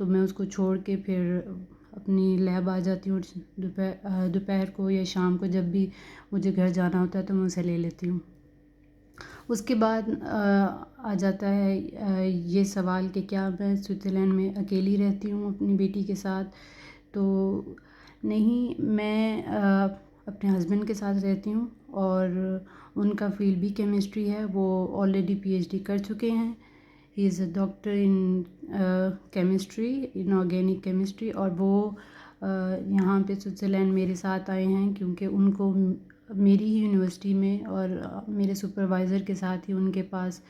تو میں اس کو چھوڑ کے پھر اپنی لیب آ جاتی ہوں دوپہر کو یا شام کو، جب بھی مجھے گھر جانا ہوتا ہے تو میں اسے لے لیتی ہوں۔ اس کے بعد آ جاتا ہے یہ سوال کہ کیا میں سوئٹزرلینڈ میں اکیلی رہتی ہوں اپنی بیٹی کے ساتھ؟ تو نہیں، میں اپنے ہسبینڈ کے ساتھ رہتی ہوں، اور ان کا فیلڈ بھی کیمسٹری ہے، وہ آلریڈی پی ایچ ڈی کر چکے ہیں۔ ہی از اے ڈاکٹر ان کیمسٹری، ان آرگینک کیمسٹری، اور وہ یہاں پہ سوئٹزرلینڈ میرے ساتھ آئے ہیں کیونکہ ان کو میری ہی یونیورسٹی میں اور میرے سپروائزر کے ساتھ ہی ان کے پاس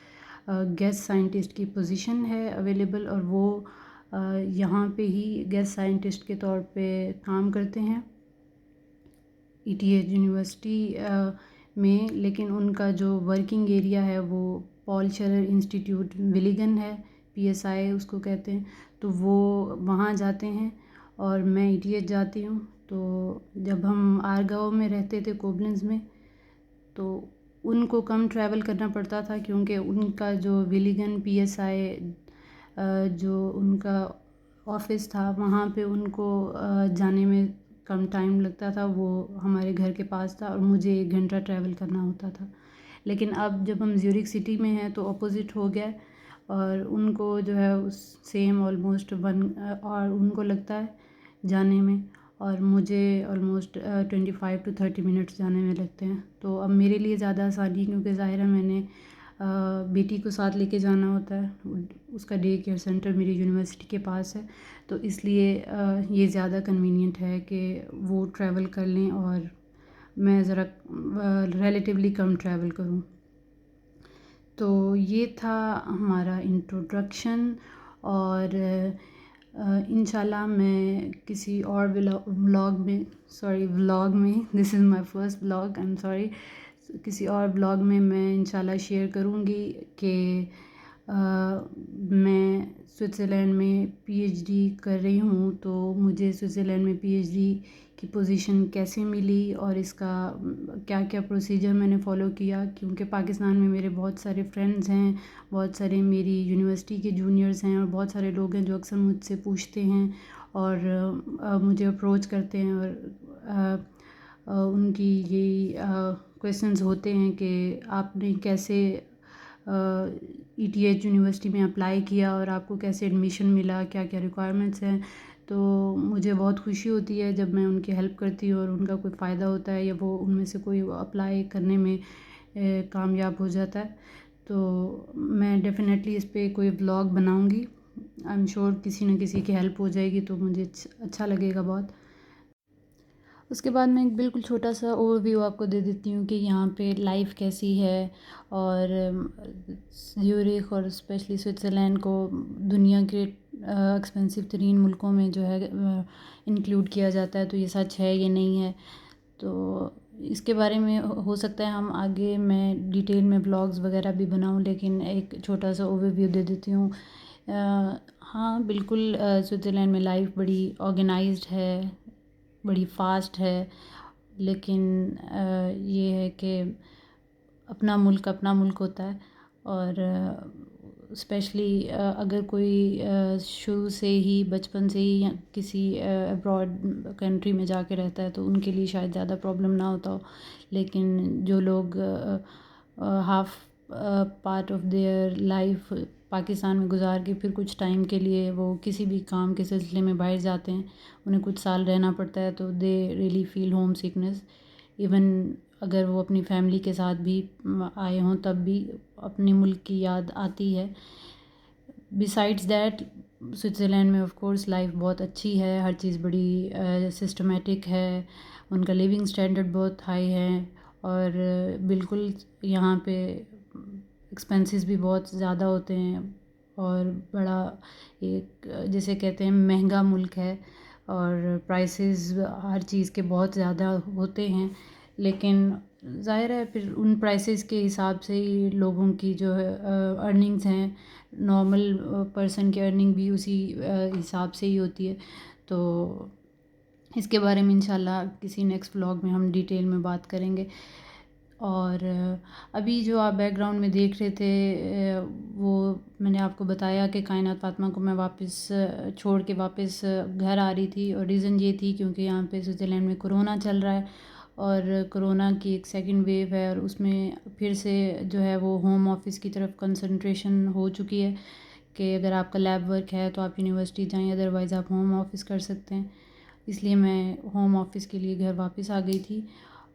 گیسٹ سائنٹسٹ کی پوزیشن ہے اویلیبل، اور وہ یہاں پہ ہی گیسٹ سائنٹسٹ کے طور پہ کام کرتے ہیں ای ٹی ایچ یونیورسٹی میں، لیکن ان کا جو ورکنگ ایریا ہے وہ پال شرر انسٹیٹیوٹ ولیگن ہے، پی ایس آئی اس کو کہتے ہیں، تو وہ وہاں جاتے ہیں اور میں ای ٹی ایچ جاتی ہوں۔ تو جب ہم آرگاؤ میں رہتے تھے کوبلنز میں، تو ان کو کم ٹریول کرنا پڑتا تھا کیونکہ ان کا جو ولیگن پی ایس آئی جو ان کا آفس تھا وہاں پہ ان کو جانے میں کم ٹائم لگتا تھا، وہ ہمارے گھر کے پاس تھا اور مجھے 1 گھنٹہ ٹریول کرنا ہوتا تھا۔ لیکن اب جب ہم زیورک سٹی میں ہیں تو اپوزٹ ہو گیا، اور ان کو جو ہے سیم آلموسٹ اور ان کو لگتا ہے جانے میں، اور مجھے آلموسٹ 25 to 30 منٹس جانے میں لگتے ہیں۔ تو اب میرے لیے زیادہ آسانی، کیونکہ ظاہر ہے میں نے بیٹی کو ساتھ لے کے جانا ہوتا ہے، اس کا ڈے کیئر سینٹر میری یونیورسٹی کے پاس ہے، تو اس لیے یہ زیادہ کنوینئنٹ ہے کہ وہ ٹریول کر لیں اور میں ذرا ریلیٹیولی کم ٹریول کروں۔ تو یہ تھا ہمارا انٹروڈکشن، اور انشاءاللہ میں کسی اور ولاگ میں this is my first vlog, I am sorry, کسی اور ولاگ میں انشاءاللہ شیئر کروں گی کہ میں سوئٹزرلینڈ میں پی ایچ ڈی کر رہی ہوں، تو مجھے سوئٹزرلینڈ میں پی ایچ ڈی کی پوزیشن کیسے ملی اور اس کا کیا کیا پروسیجر میں نے فالو کیا، کیونکہ پاکستان میں میرے بہت سارے فرینڈز ہیں، بہت سارے میری یونیورسٹی کے جونیئرز ہیں، اور بہت سارے لوگ ہیں جو اکثر مجھ سے پوچھتے ہیں اور مجھے اپروچ کرتے ہیں، اور ان کی یہی کویسچنز ہوتے ہیں کہ آپ نے کیسے ای ٹی ایچ یونیورسٹی میں اپلائی کیا اور آپ کو کیسے ایڈمیشن ملا، کیا کیا ریکوائرمنٹس ہیں۔ تو مجھے بہت خوشی ہوتی ہے جب میں ان کی ہیلپ کرتی ہوں اور ان کا کوئی فائدہ ہوتا ہے، یا وہ ان میں سے کوئی اپلائی کرنے میں کامیاب ہو جاتا ہے۔ تو میں ڈیفینیٹلی اس پہ کوئی ولاگ بناؤں گی، آئی ایم شیور کسی نہ کسی کی ہیلپ ہو جائے گی تو مجھے اچھا لگے گا بہت۔ اس کے بعد میں ایک بالکل چھوٹا سا اوور ویو آپ کو دے دیتی ہوں کہ یہاں پہ لائف کیسی ہے، اور زیورخ اور اسپیشلی سوئٹزرلینڈ کو دنیا کے ایکسپینسو ترین ملکوں میں جو ہے انکلوڈ کیا جاتا ہے، تو یہ سچ ہے یہ نہیں ہے؟ تو اس کے بارے میں ہو سکتا ہے ہم آگے میں ڈیٹیل میں بلاگز وغیرہ بھی بناؤں، لیکن ایک چھوٹا سا اوور ویو دے دیتی ہوں۔ ہاں بالکل، سوئٹزرلینڈ میں لائف بڑی آرگنائزڈ ہے، بڑی فاسٹ ہے، لیکن یہ ہے کہ اپنا ملک ہوتا ہے، اور اسپیشلی اگر کوئی شروع سے ہی بچپن سے ہی کسی ابراڈ کنٹری میں جا کے رہتا ہے تو ان کے لیے شاید زیادہ پرابلم نہ ہوتا ہو، لیکن جو لوگ half part of their life Pakistan میں گزار کے پھر کچھ ٹائم کے لیے وہ کسی بھی کام کے سلسلے میں باہر جاتے ہیں، انہیں کچھ سال رہنا پڑتا ہے، تو they really feel homesickness, even اگر وہ اپنی فیملی کے ساتھ بھی آئے ہوں تب بھی اپنے ملک کی یاد آتی ہے۔ بیسائڈز دیٹ سوئٹزرلینڈ میں آف کورس لائف بہت اچھی ہے، ہر چیز بڑی سسٹمیٹک ہے، ان کا لیونگ اسٹینڈرڈ بہت ہائی ہے، اور بالکل یہاں پہ ایکسپینسز بھی بہت زیادہ ہوتے ہیں، اور بڑا ایک جیسے کہتے ہیں مہنگا ملک ہے، اور پرائسز ہر چیز کے بہت زیادہ ہوتے ہیں، لیکن ظاہر ہے پھر ان پرائسز کے حساب سے ہی لوگوں کی جو ہے ارننگز ہیں، نارمل پرسن کی ارننگ بھی اسی حساب سے ہی ہوتی ہے۔ تو اس کے بارے میں انشاءاللہ کسی نیکسٹ ولاگ میں ہم ڈیٹیل میں بات کریں گے۔ اور ابھی جو آپ بیک گراؤنڈ میں دیکھ رہے تھے وہ میں نے آپ کو بتایا کہ کائنات فاطمہ کو میں واپس چھوڑ کے واپس گھر آ رہی تھی، اور ریزن یہ تھی کیونکہ یہاں پہ سوئٹزرلینڈ میں کرونا چل رہا ہے، اور کرونا کی ایک سیکنڈ ویو ہے، اور اس میں پھر سے جو ہے وہ ہوم آفس کی طرف کنسنٹریشن ہو چکی ہے کہ اگر آپ کا لیب ورک ہے تو آپ یونیورسٹی جائیں، ادروائز آپ ہوم آفس کر سکتے ہیں۔ اس لیے میں ہوم آفس کے لیے گھر واپس آ گئی تھی،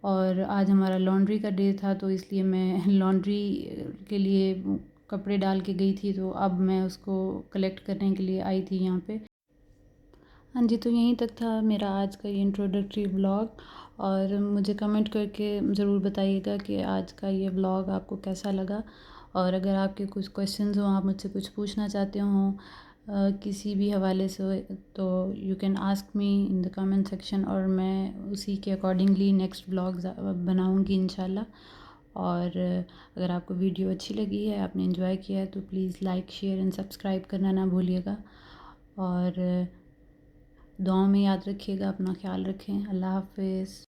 اور آج ہمارا لانڈری کا ڈے تھا تو اس لیے میں لانڈری کے لیے کپڑے ڈال کے گئی تھی، تو اب میں اس کو کلیکٹ کرنے کے لیے آئی تھی یہاں پہ۔ ہاں جی، تو یہیں تک تھا میرا آج کا یہ انٹروڈکٹری ولاگ، اور مجھے کمنٹ کر کے ضرور بتائیے گا کہ آج کا یہ ولاگ آپ کو کیسا لگا، اور اگر آپ کے کچھ کویشچنز ہوں، آپ مجھ سے کچھ پوچھنا چاہتے ہوں کسی بھی حوالے سے، تو you can ask me in the comment section, اور میں اسی کے اکارڈنگلی نیکسٹ ولاگز بناؤں گی انشاءاللہ۔ اور اگر آپ کو ویڈیو اچھی لگی ہے، آپ نے انجوائے کیا ہے، تو please like, share and subscribe کرنا نہ بھولیے گا، اور دعاؤں میں یاد رکھیے گا، اپنا خیال رکھیں۔ اللہ حافظ۔